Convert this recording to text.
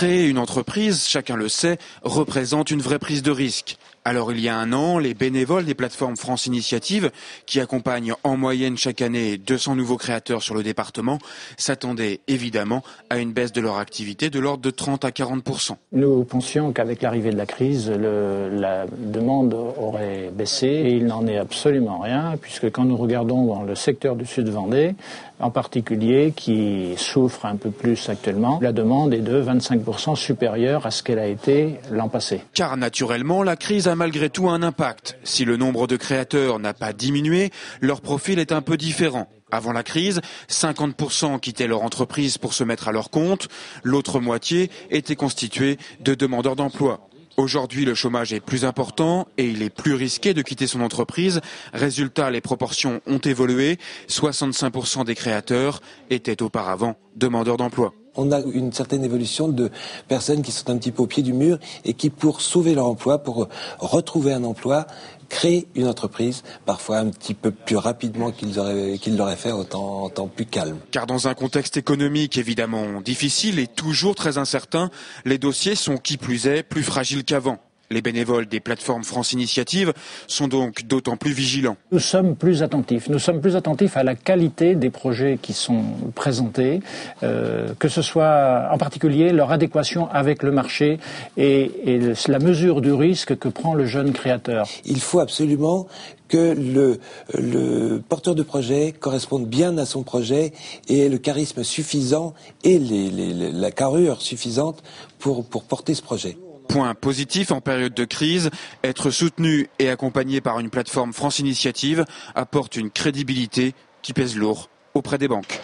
Créer une entreprise, chacun le sait, représente une vraie prise de risque. Alors il y a un an, les bénévoles des plateformes France Initiative, qui accompagnent en moyenne chaque année 200 nouveaux créateurs sur le département, s'attendaient évidemment à une baisse de leur activité de l'ordre de 30 à 40%. Nous pensions qu'avec l'arrivée de la crise, la demande aurait baissé et il n'en est absolument rien, puisque quand nous regardons dans le secteur du Sud-Vendée, en particulier, qui souffre un peu plus actuellement, la demande est de 25% supérieure à ce qu'elle a été l'an passé. Car naturellement, la crise a malgré tout un impact. Si le nombre de créateurs n'a pas diminué, leur profil est un peu différent. Avant la crise, 50% quittaient leur entreprise pour se mettre à leur compte. L'autre moitié était constituée de demandeurs d'emploi. Aujourd'hui, le chômage est plus important et il est plus risqué de quitter son entreprise. Résultat, les proportions ont évolué. 65% des créateurs étaient auparavant demandeurs d'emploi. On a une certaine évolution de personnes qui sont un petit peu au pied du mur et qui, pour sauver leur emploi, pour retrouver un emploi, créent une entreprise, parfois un petit peu plus rapidement qu'ils l'auraient fait en temps plus calme. Car dans un contexte économique évidemment difficile et toujours très incertain, les dossiers sont qui plus est plus fragiles qu'avant. Les bénévoles des plateformes France Initiative sont donc d'autant plus vigilants. Nous sommes plus attentifs. Nous sommes plus attentifs à la qualité des projets qui sont présentés, que ce soit en particulier leur adéquation avec le marché et la mesure du risque que prend le jeune créateur. Il faut absolument que le porteur de projet corresponde bien à son projet et ait le charisme suffisant et la carrure suffisante pour porter ce projet. Point positif en période de crise, être soutenu et accompagné par une plateforme France Initiative apporte une crédibilité qui pèse lourd auprès des banques.